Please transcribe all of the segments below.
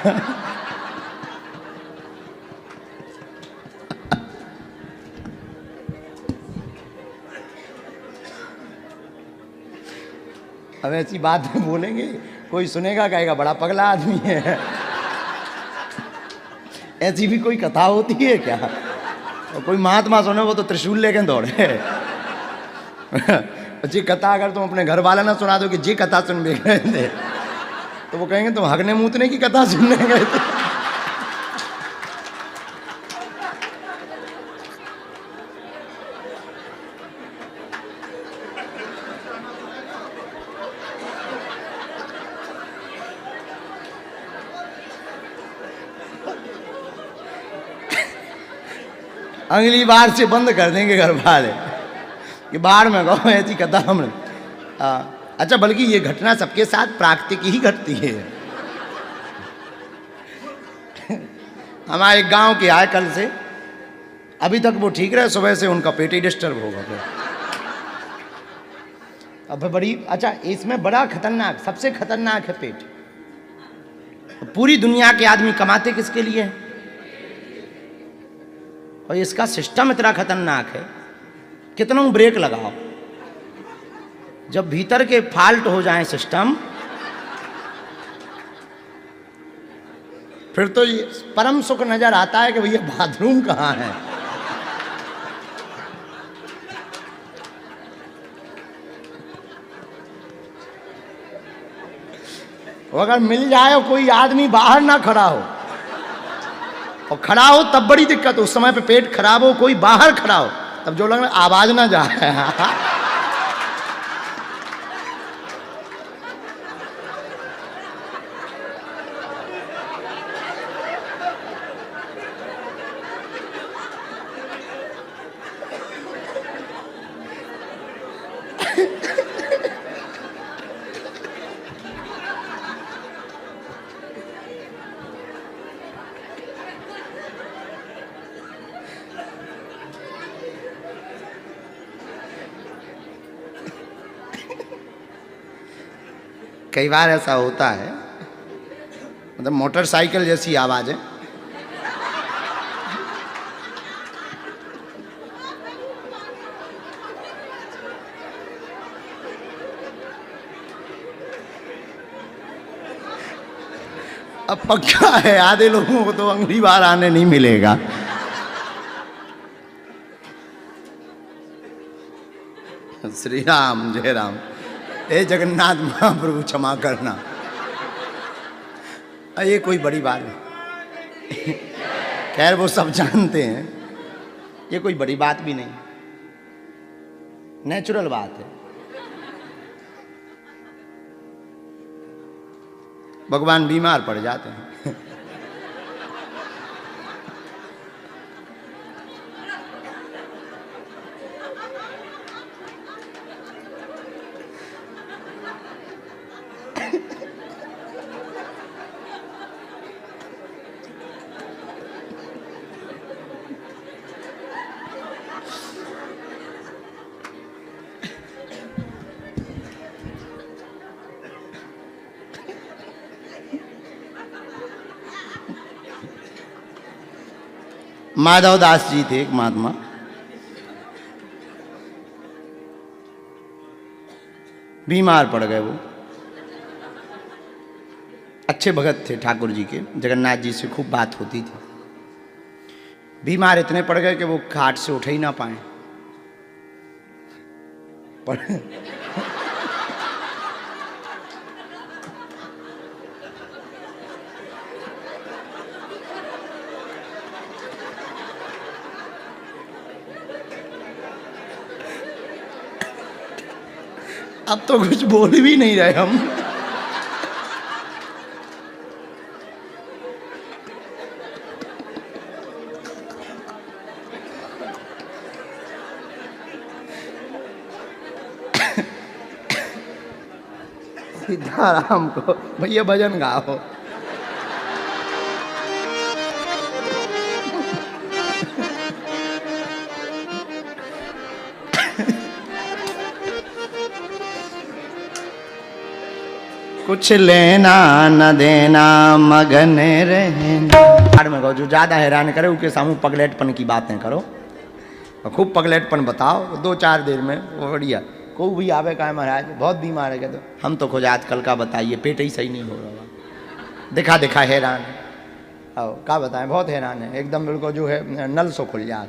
अब ऐसी बात में बोलेंगे, कोई सुनेगा कहेगा बड़ा पगला आदमी है। ऐसी भी कोई कथा होती है क्या? और कोई महात्मा सुने वो तो त्रिशूल लेके दौड़े। जी कथा अगर तुम अपने घर वाला ना सुना दो कि जी कथा सुन भी गए थे, तो वो कहेंगे तुम हगने मूतने की कथा सुनने गए थे। अगली बार से बंद कर देंगे घर वाले कि बाहर में कहो ऐसी कथा हमने। अच्छा, बल्कि ये घटना सबके साथ प्राकृतिक ही घटती है। हमारे गांव के आए कल से, अभी तक वो ठीक रहे, सुबह से उनका पेट ही डिस्टर्ब होगा फिर। अब बड़ी अच्छा, इसमें बड़ा खतरनाक, सबसे खतरनाक है पेट। पूरी दुनिया के आदमी कमाते किसके लिए हैं? और इसका सिस्टम इतना खतरनाक है, कितना ब्रेक लगाओ, जब भीतर के फाल्ट हो जाए सिस्टम, फिर तो ये परम सुख नजर आता है कि भैया बाथरूम कहाँ है। अगर मिल जाए कोई आदमी बाहर ना खड़ा हो, और खड़ा हो तब बड़ी दिक्कत हो। उस समय पे पेट खराब हो, कोई बाहर खड़ा हो, तब जो लग आवाज ना जाए। कई बार ऐसा होता है, मतलब मोटरसाइकिल जैसी आवाज है। अब पक्का है आधे लोगों को तो अगली बार आने नहीं मिलेगा। श्री राम, जय राम। हे जगन्नाथ महाप्रभु क्षमा करना। ये कोई बड़ी बात नहीं। खैर वो सब जानते हैं, ये कोई बड़ी बात भी नहीं, नेचुरल बात है। भगवान बीमार पड़ जाते हैं। माधव दास जी थे एक महात्मा, बीमार पड़ गए। वो अच्छे भगत थे ठाकुर जी के, जगन्नाथ जी से खूब बात होती थी। बीमार इतने पड़ गए कि वो खाट से उठ ही ना पाए। अब तो कुछ बोल भी नहीं रहे हम। सीताराम को भैया भजन गाओ। कुछ लेना न देना मगन रहना। बाद में कहो जो ज्यादा हैरान करे उसके सामू पगलेटपन की बातें करो, खूब पगलेटपन बताओ, 2-4 देर में वो बढ़िया। कोई भी आवे कहा महाराज बहुत बीमार है, कहते हम तो खुद आजकल का बताइए पेट ही सही नहीं हो रहा, दिखा दिखा हैरान है। आओ क्या बताएं, बहुत हैरान है एकदम, बिल्कुल जो है नल सो खुल जाए।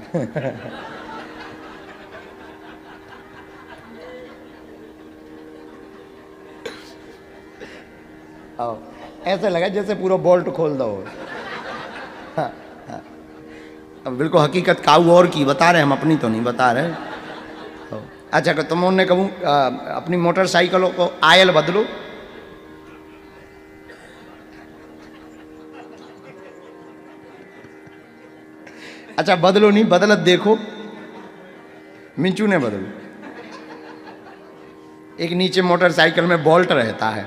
आओ ऐसे लगा जैसे पूरा बोल्ट खोल दो। हाँ, हाँ। अब बिल्कुल हकीकत काऊ और की बता रहे, हम अपनी तो नहीं बता रहे। अच्छा तुम उन्होंने कहूँ अपनी मोटरसाइकिलों को आयल बदलो, अच्छा बदलो नहीं बदलत देखो, मिंचू ने बदलो। एक नीचे मोटरसाइकिल में बोल्ट रहता है,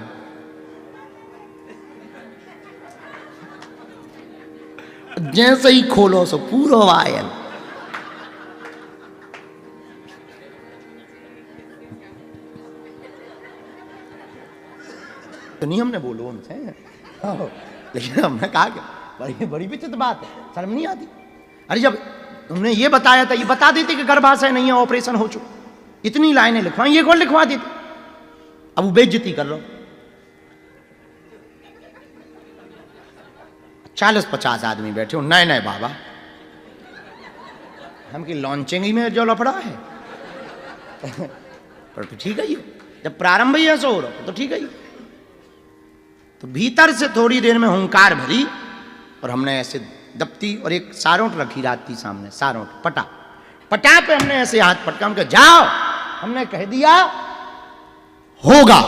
जैसे ही खोलो सो पूरा आयल। तो नहीं हमने बोलो उनसे, लेकिन हमने कहा कि बड़ी बड़ी विचित्र बात है, शर्म नहीं आती। अरे जब तुमने ये बताया था, ये बता देते कि गर्भाशय नहीं है, ऑपरेशन हो चुका, इतनी लाइनें लिखवाई, ये कौन लिखवा देते। अब वो बेइज्जती कर लो। 40-50 आदमी बैठे हो, नए नए बाबा, हम की लॉन्चिंग ही में जो लफड़ा है। पर तो ठीक है, ये जब प्रारंभ ही ऐसा हो रहा तो ठीक है। तो भीतर से थोड़ी देर में हुंकार भरी और हमने ऐसे दप्ती और एक सारोट रखी रात थी सामने, सारोट पटा पटा पे हमने ऐसे हाथ पटका, हम कहा जाओ, हमने कह दिया होगा।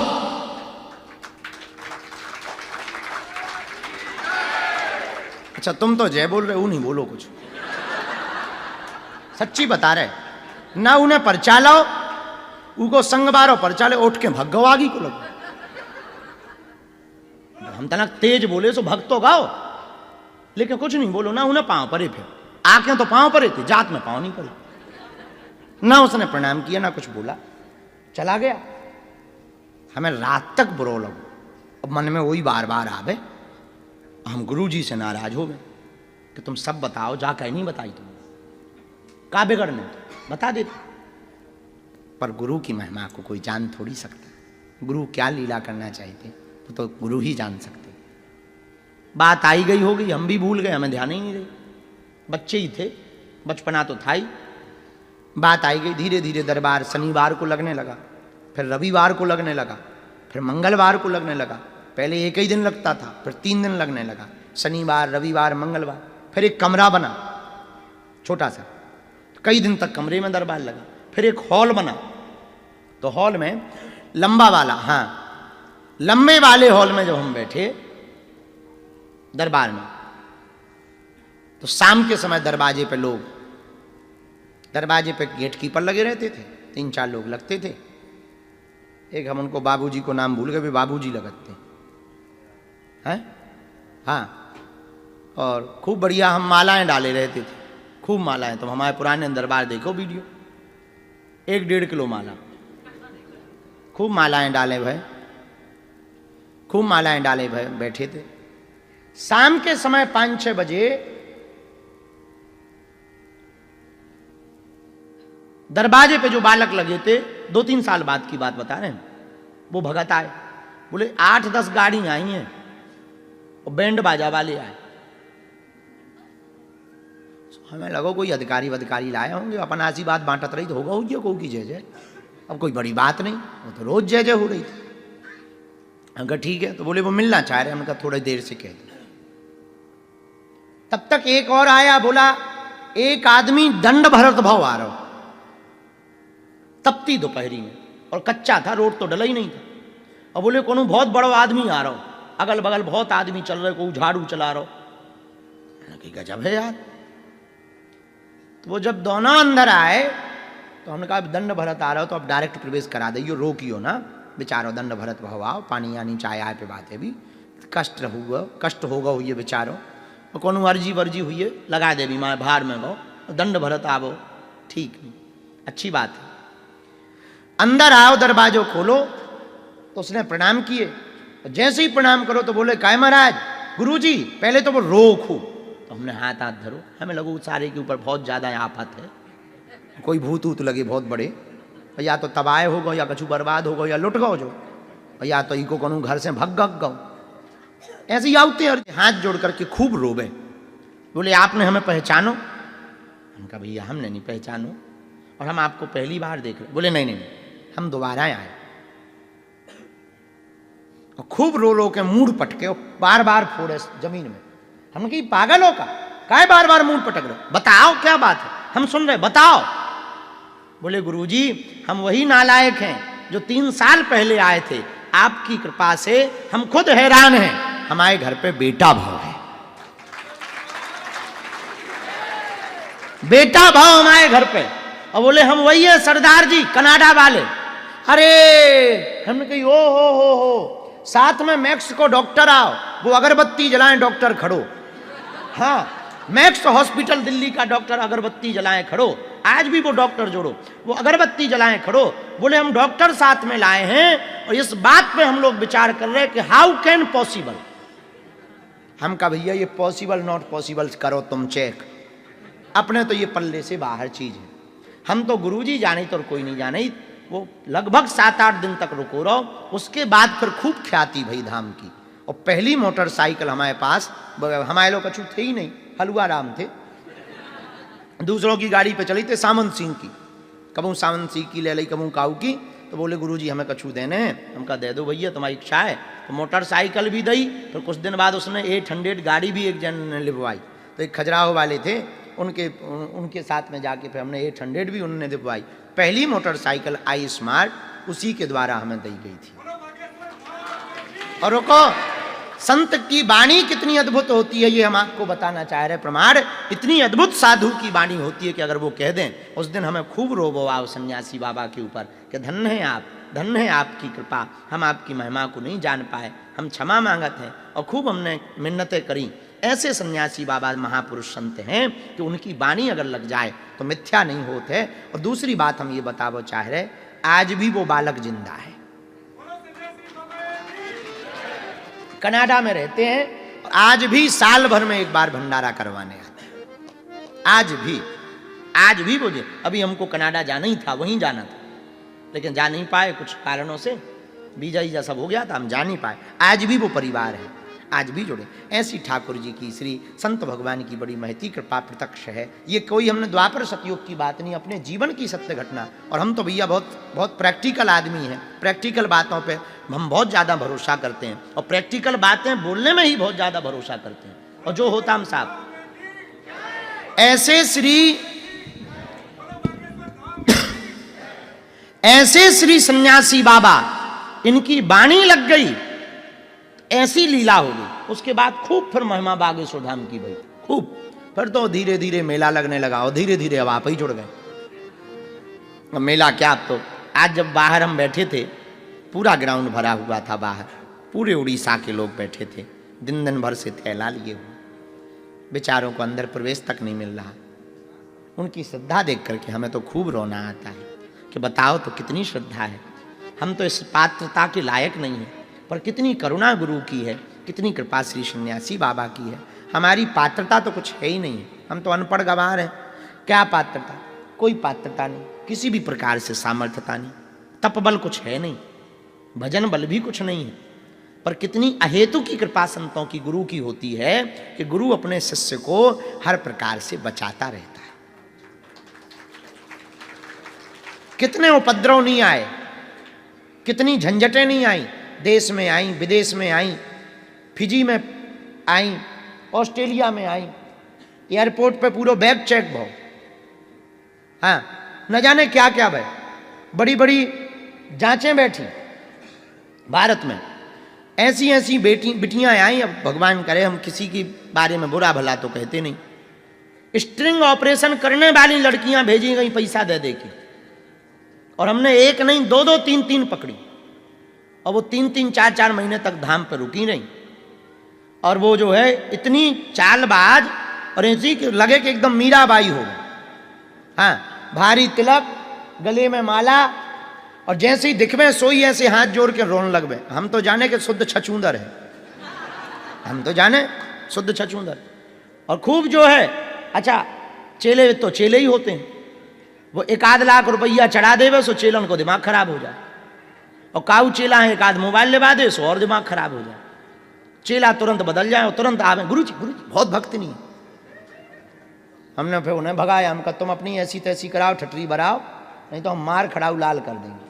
अच्छा तुम तो जय बोल रहे हो, नहीं बोलो कुछ, सच्ची बता रहे ना। उन्हें परचा लाओ, उनको संग बारो परचा ले, उठ के भगो आगी को लगो। हम तना तेज बोले सो भक्त तो गाओ, लेकिन कुछ नहीं बोलो ना। उन्हें पांव परे, फिर आंखें तो पांव परे थे, जात में पांव नहीं पड़े। ना उसने प्रणाम किया ना कुछ बोला, चला गया। हमें रात तक बुरो लगो, अब मन में वही बार बार आवे। हम गुरुजी से नाराज हो गए कि तुम सब बताओ, जा कहीं नहीं बताई तुम, का बिगड़ने बता देते। पर गुरु की महिमा को कोई जान थोड़ी सकता, गुरु क्या लीला करना चाहते तो गुरु ही जान सकते। बात आई गई हो गई, हम भी भूल गए, हमें ध्यान ही नहीं रही, बच्चे ही थे, बचपना तो था ही। बात आई गई, धीरे धीरे दरबार शनिवार को लगने लगा, फिर रविवार को लगने लगा, फिर मंगलवार को लगने लगा। पहले एक ही दिन लगता था, फिर 3 दिन लगने लगा, शनिवार रविवार मंगलवार। फिर एक कमरा बना छोटा सा, कई दिन तक कमरे में दरबार लगा। फिर एक हॉल बना, तो हॉल में लंबा वाला, हाँ लंबे वाले हॉल में जब हम बैठे दरबार में, तो शाम के समय दरवाजे पे लोग, दरवाजे पे गेट कीपर लगे रहते थे, 3-4 लोग लगते थे। एक हम उनको बाबूजी को नाम भूल गए, भी बाबूजी लगते हैं, हाँ। और खूब बढ़िया हम मालाएं डाले रहते थे, खूब मालाएं। तो हमारे पुराने दरबार देखो वीडियो, 1-1.5 किलो माला, खूब मालाएं डाले भाई, खूब मालाएं डाले भाई, बैठे थे। शाम के समय 5-6 बजे दरवाजे पे जो बालक लगे थे, 2-3 साल बाद की बात बता रहे हैं, वो भगत आए, बोले 8-10 गाड़ी आई हैं और बैंड बाजा वाले आए। हमें लगो कोई अधिकारी वधिकारी लाए होंगे, अपन आशीर्वाद बांटत रही तो होगा हो गया, की जय जय, अब कोई बड़ी बात नहीं, वो तो रोज जय जय हो रही थी। अगर ठीक है, तो बोले वो मिलना चाह रहे हैं, उनका थोड़ी देर से कह दिया। तब तक एक और आया, बोला एक आदमी दंड भरत भाव आ रहा, तपती दोपहरी में, और कच्चा था, रोड तो डला ही नहीं था। और बोले कोनो बहुत बड़ा आदमी आ रहा हो, अगल बगल बहुत आदमी चल रहे, कोई झाड़ू चला रहा हो। गजब है यार। तो वो जब दोनों अंदर आए तो हमने कहा दंड भरत आ रहा हो तो अब डायरेक्ट प्रवेश करा दियो, रोकियो ना बेचारो, दंड भरत भवाओ, पानी यानी चाय आए पे बात है भी, कष्ट होगा हुई बेचारो, और कोनो अर्जी वर्जी हुई है लगा दे भी, माँ भार में गो, दंड भरत आवो, ठीक नहीं, अच्छी बात है। अंदर आओ, दरवाजो खोलो, तो उसने प्रणाम किए, जैसे ही प्रणाम करो तो बोले काय महाराज गुरुजी, पहले तो वो रो खूब। तो हमने हाथ हाथ धरो, हमें लगो सारे के ऊपर बहुत ज्यादा आफत है, कोई भूत ऊत लगे बहुत बड़े, या तो तबाह हो गो, या कछु बर्बाद हो गो, या लुट गो जो, या तो इको कहूँ घर से भग गो। ऐसे ही आते और हाथ जोड़ करके खूब रोबे। बोले आपने हमें पहचानो? हम कहा भैया हमने नहीं पहचानो, और हम आपको पहली बार देख रहे। बोले नहीं नहीं हम दोबारा आए। और खूब रो रो के मूड पटके और बार बार फोड़े जमीन में। हमने कही पागल हो का, काय बार बार मूड पटक रहे, बताओ क्या बात है, हम सुन रहे, बताओ। बोले गुरुजी हम वही नालायक हैं जो 3 साल पहले आए थे, आपकी कृपा से हम खुद हैरान हैं, हमारे घर पे बेटा भाव है, बेटा भाव हमारे घर पे। और बोले हम वही है सरदार जी कनाडा वाले। अरे हमने कही ओ हो साथ में मैक्स को डॉक्टर आओ, वो अगरबत्ती जलाएं डॉक्टर खड़ो। हाँ मैक्स हॉस्पिटल दिल्ली का डॉक्टर अगरबत्ती जलाएं खड़ो, आज भी वो डॉक्टर जोड़ो, वो अगरबत्ती जलाएं खड़ो। बोले हम डॉक्टर साथ में लाए हैं और इस बात पे हम लोग विचार कर रहे हैं कि हाउ कैन पॉसिबल। हम कहा भैया ये पॉसिबल नॉट पॉसिबल करो तुम चेक, अपने तो ये पल्ले से बाहर चीज है, हम तो गुरुजी जाने तो कोई नहीं जाने। वो लगभग 7-8 दिन तक रुको रहो, उसके बाद फिर खूब ख्याति भई धाम की। और पहली मोटरसाइकिल हमारे पास, हमारे लोग कछु थे ही नहीं, हलवा राम थे, दूसरों की गाड़ी पे चली थे, सामंत सिंह की, कबू सामंत सिंह की ले ली, कबू काऊ की। तो बोले गुरुजी हमें कछु देने हैं, हम कहा दे दो भैया तुम्हारी इच्छा है। तो मोटरसाइकिल भी दी, फिर कुछ दिन बाद उसने 800 गाड़ी भी एक जन ने लिखवाई। तो एक खजुराहो वाले थे, उनके साथ में जाके फिर हमने 800 भी उन्होंने दिलवाई। पहली मोटरसाइकिल आई स्मार्ट, उसी के द्वारा हमें दी गई थी। और रुको, संत की वाणी कितनी अद्भुत होती है ये हम आपको बताना चाह रहे। प्रमाण इतनी अद्भुत साधु की वाणी होती है कि अगर वो कह दें, उस दिन हमें खूब रोबो आओ सन्यासी बाबा के ऊपर कि धन्य है आप, धन्य है आपकी कृपा, हम आपकी महिमा को नहीं जान पाए, हम क्षमा मांगत हैं। और खूब हमने मिन्नतें करी। ऐसे सन्यासी बाबा महापुरुष संत हैं कि उनकी वाणी अगर लग जाए तो मिथ्या नहीं होते। और दूसरी बात हम ये बतावो चाह रहे, आज भी वो बालक जिंदा है, कनाडा में रहते हैं, आज भी साल भर में एक बार भंडारा करवाने आते हैं। आज भी वो अभी हमको कनाडा जाना ही था, वहीं जाना था, लेकिन जा नहीं पाए कुछ कारणों से, वीजा वीजा सब हो गया था, हम जा नहीं पाए। आज भी वो परिवार है, आज भी जुड़े। ऐसी ठाकुर जी की श्री संत भगवान की बड़ी महती कृपा प्रत्यक्ष है। ये कोई हमने द्वापर सतयुग की बात नहीं, अपने जीवन की सत्य घटना। और हम तो भैया बहुत प्रैक्टिकल आदमी हैं, प्रैक्टिकल बातों पे हम बहुत ज़्यादा भरोसा करते हैं, और प्रैक्टिकल बातें बोलने में ही बहुत ज़्यादा भरोसा करते हैं। और जो होता हम साहब ऐसे श्री सन्यासी बाबा, इनकी वाणी लग गई, ऐसी लीला हो गई। उसके बाद खूब फिर महिमा बागेश्वर धाम की भाई, खूब फिर तो धीरे धीरे मेला लगने लगा, और धीरे धीरे अब आप ही जुड़ गए। मेला क्या, तो आज जब बाहर हम बैठे थे, पूरा ग्राउंड भरा हुआ था बाहर, पूरे उड़ीसा के लोग बैठे थे, दिन भर से थैला लिए हुए, बेचारों को अंदर प्रवेश तक नहीं मिल रहा। उनकी श्रद्धा देख करके हमें तो खूब रोना आता है कि बताओ तो कितनी श्रद्धा है। हम तो इस पात्रता के लायक नहीं हैं, पर कितनी करुणा गुरु की है, कितनी कृपा श्री सन्यासी बाबा की है। हमारी पात्रता तो कुछ है ही नहीं है, हम तो अनपढ़ गंवार हैं। क्या पात्रता, कोई पात्रता नहीं, किसी भी प्रकार से सामर्थ्यता नहीं, तप बल कुछ है नहीं, भजन बल भी कुछ नहीं है। पर कितनी अहेतु की कृपा संतों की गुरु की होती है कि गुरु अपने शिष्य को हर प्रकार से बचाता रहता है। कितने उपद्रव नहीं आए, कितनी झंझटें नहीं आई, देश में आई, विदेश में आई, फिजी में आई, ऑस्ट्रेलिया में आई, एयरपोर्ट पे पूरा बैग चेक भाव, हाँ न जाने क्या क्या भाई, बड़ी बड़ी जांचें बैठी भारत में। ऐसी ऐसी बिटियां आई। अब भगवान करे हम किसी के बारे में बुरा भला तो कहते नहीं, स्ट्रिंग ऑपरेशन करने वाली लड़कियां भेजी गई पैसा दे दे के, और हमने एक नहीं दो दो तीन तीन पकड़ी, और वो 3-3 4-4 महीने तक धाम पर रुकी रही। और वो जो है इतनी चालबाज, और ऐसी लगे कि एकदम मीराबाई हो गई। हाँ, भारी तिलक, गले में माला, और जैसे ही दिखवे सोई ऐसे हाथ जोड़ के रोने लगवे। हम तो जाने के शुद्ध छछूंदर है, हम तो जाने शुद्ध छछूंदर। और खूब जो है, अच्छा चेले तो चेले ही होते हैं, वो 1-8 लाख रुपया चढ़ा देवे सो चेलन को दिमाग खराब हो जाए। और काऊ चेला है 1-8 मोबाइल लेवा दे सो और दिमाग खराब हो जाए। चेला तुरंत बदल जाए और तुरंत आवे, गुरु जी बहुत भक्त नहीं है। हमने फिर उन्हें भगाया, हम कहा तुम अपनी ऐसी तैसी कराओ, ठटरी भराओ, नहीं तो हम मार खड़ाऊ लाल कर देंगे।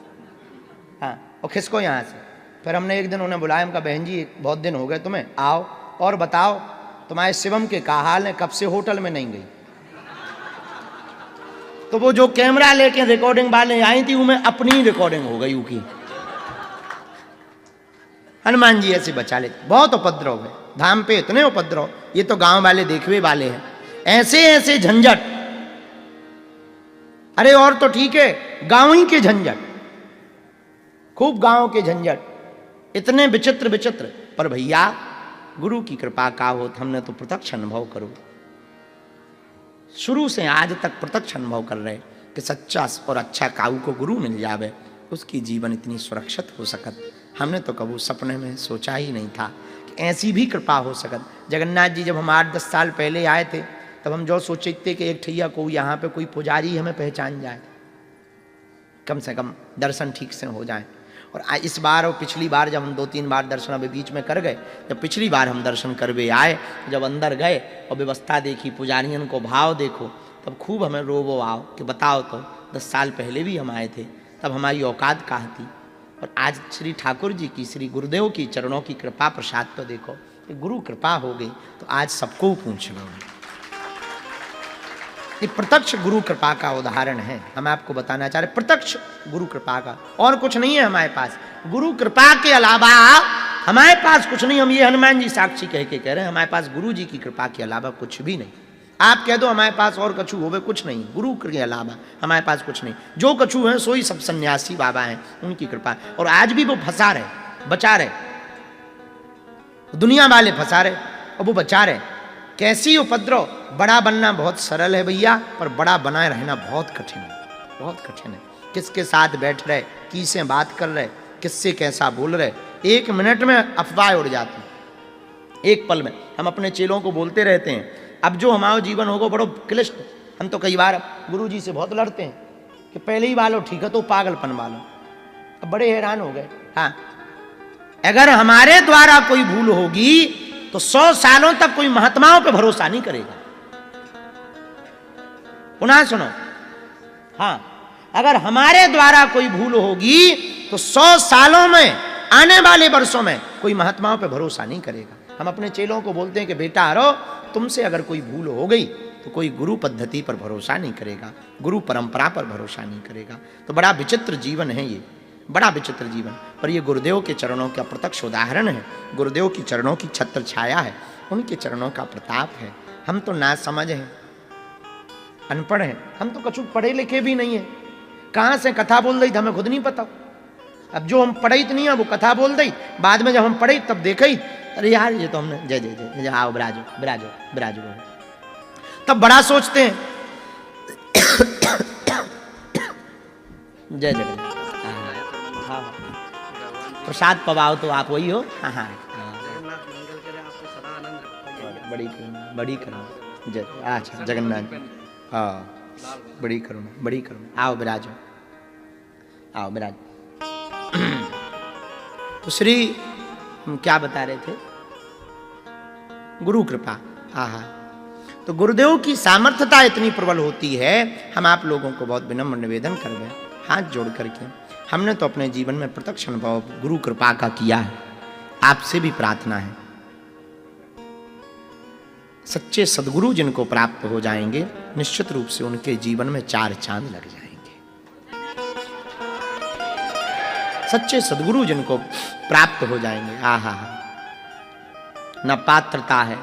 हाँ, और खिसको यहाँ से। फिर हमने एक दिन उन्हें बुलाया, हम कहा बहन जी बहुत दिन हो गए तुम्हें, आओ और बताओ तुम्हारे शिवम के क्या हाल है, कब से होटल में नहीं गई। तो वो जो कैमरा लेके रिकॉर्डिंग वाले आई थी, उनमें अपनी रिकॉर्डिंग हो गई उनकी। हनुमान जी ऐसे बचा लेते। बहुत उपद्रव है धाम पे, इतने उपद्रव, ये तो गांव वाले देखवे वाले हैं। ऐसे ऐसे झंझट, अरे और तो ठीक है गांव ही के झंझट, खूब गांव के झंझट, इतने विचित्र विचित्र। पर भैया गुरु की कृपा का हो, हमने तो प्रत्यक्ष अनुभव करो, शुरू से आज तक प्रत्यक्ष अनुभव कर रहे कि सच्चा और अच्छा काऊ को गुरु मिल जावे, उसकी जीवन इतनी सुरक्षित हो सकत। हमने तो कभी सपने में सोचा ही नहीं था कि ऐसी भी कृपा हो सकत। जगन्नाथ जी जब हम 8-10 साल पहले आए थे, तब हम जो सोचे थे कि एक ठैया को यहाँ पे कोई पुजारी हमें पहचान जाए, कम से कम दर्शन ठीक से हो जाए। और इस बार और पिछली बार जब हम 2-3 बार दर्शन अभी बीच में कर गए, जब पिछली बार हम दर्शन करवे आए, जब अंदर गए और व्यवस्था देखी, पुजारियन को भाव देखो, तब खूब हमें रोबो आओ कि बताओ तो 10 साल पहले भी हम आए थे, तब हमारी औकात कहाँ थी। और आज श्री ठाकुर जी की, श्री गुरुदेव की चरणों की कृपा प्रसाद तो देखो, कि गुरु कृपा हो गई तो आज सबको पूछ लो। ये प्रत्यक्ष गुरु कृपा का उदाहरण है, हम आपको बताना चाह रहे, प्रत्यक्ष गुरु कृपा का, और कुछ नहीं है हमारे पास। गुरु कृपा के अलावा हमारे पास कुछ नहीं। हम ये हनुमान जी साक्षी कह के कह रहे हैं, हमारे पास गुरु जी की कृपा के अलावा कुछ भी नहीं। आप कह दो हमारे पास और कछु होवे, कुछ नहीं, गुरु के अलावा हमारे पास कुछ नहीं। जो कछु है सोई सब सन्यासी बाबा हैं, उनकी कृपा। और आज भी वो फंसा रहे, बचा रहे, दुनिया वाले फंसा रहे और वो बचा रहे। कैसी उपद्रव, बड़ा बनना बहुत सरल है भैया, पर बड़ा बनाए रहना बहुत कठिन है, बहुत कठिन है। किसके साथ बैठ रहे, किससे बात कर रहे, किससे कैसा बोल रहे, 1 मिनट में अफवाह उड़ जाती, एक पल में। हम अपने चेलों को बोलते रहते हैं, अब जो हमारा जीवन होगा बड़ो क्लिष्ट। हम तो कई बार गुरु जी से बहुत लड़ते हैं कि पहले ही वालो ठीक है तो पागलपन वालो। अब बड़े हैरान हो गए। हाँ, अगर हमारे द्वारा कोई भूल होगी तो 100 सालों तक कोई महात्माओं पे भरोसा नहीं करेगा। पुनः सुनो, हाँ, अगर हमारे द्वारा कोई भूल होगी तो 100 सालों में, आने वाले वर्षों में कोई महात्माओं पे भरोसा नहीं करेगा। हम अपने चेलों को बोलते हैं कि बेटा आरो, तुमसे अगर कोई भूल हो गई तो कोई गुरु पद्धति पर भरोसा नहीं करेगा, गुरु परंपरा पर भरोसा नहीं करेगा। तो बड़ा विचित्र जीवन है ये, बड़ा विचित्र जीवन। पर ये गुरुदेव के चरणों का प्रत्यक्ष उदाहरण है, गुरुदेव की चरणों की छत्र छाया है, उनके चरणों का प्रताप है। हम तो ना समझ हैं, अनपढ़ हैं, हम तो कछु पढ़े लिखे भी नहीं है। कहाँ से कथा बोल रही थी हमें खुद नहीं पता। अब जो हम पढ़े नहीं है वो कथा बोल दी, बाद में जब हम पढ़े तब देखे ही, अरे यार ये तो हमने जय जय जय जय आओ बिराजो बिराजो बिराजो, तब बड़ा सोचते हैं। जय जय, हाँ प्रसाद पवाओ तो आप वही हो। हाँ हाँ, बड़ी करुणा, बड़ी करुणा, जय। अच्छा जगन्नाथ, हाँ बड़ी करुणा, बड़ी करुणा, आओ बिराजो, आओ बिराजो। तो श्री हम क्या बता रहे थे, गुरु कृपा। हाँ, तो गुरुदेव की सामर्थ्यता इतनी प्रबल होती है। हम आप लोगों को बहुत विनम्र निवेदन कर रहे हैं, हाथ जोड़ करके। हमने तो अपने जीवन में प्रत्यक्ष अनुभव गुरु कृपा का किया है, आपसे भी प्रार्थना है। सच्चे सदगुरु जिनको प्राप्त हो जाएंगे, निश्चित रूप से उनके जीवन में 4 चांद लग जाएंगे। सच्चे सदगुरु जिनको प्राप्त हो जाएंगे, आहा, न पात्रता है,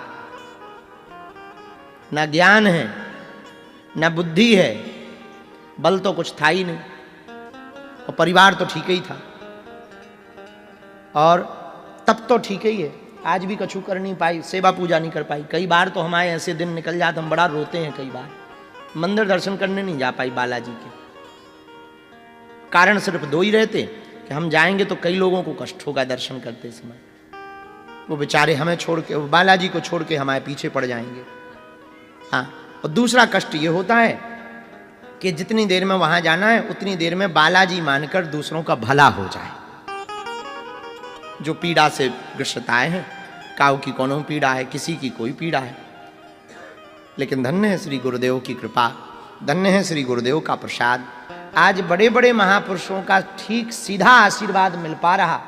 न ज्ञान है, न बुद्धि है, बल तो कुछ था ही नहीं, और परिवार तो ठीक ही था, और तब तो ठीक ही है। आज भी कछु कर नहीं पाई, सेवा पूजा नहीं कर पाई। कई बार तो हमारे ऐसे दिन निकल जाते, हम बड़ा रोते हैं। कई बार मंदिर दर्शन करने नहीं जा पाई बालाजी के, कारण सिर्फ दो ही रहते कि हम जाएंगे तो कई लोगों को कष्ट होगा दर्शन करते समय, वो बेचारे हमें छोड़ के, वो बालाजी को छोड़ के हमारे पीछे पड़ जाएंगे। हाँ, और दूसरा कष्ट ये होता है कि जितनी देर में वहां जाना है उतनी देर में बालाजी मानकर दूसरों का भला हो जाए। जो पीड़ा से ग्रसित आए हैं, काऊ की कोनो पीड़ा है, किसी की कोई पीड़ा है, लेकिन धन्य है श्री गुरुदेव की कृपा, धन्य है श्री गुरुदेव का प्रसाद। आज बड़े बड़े महापुरुषों का ठीक सीधा आशीर्वाद मिल पा रहा।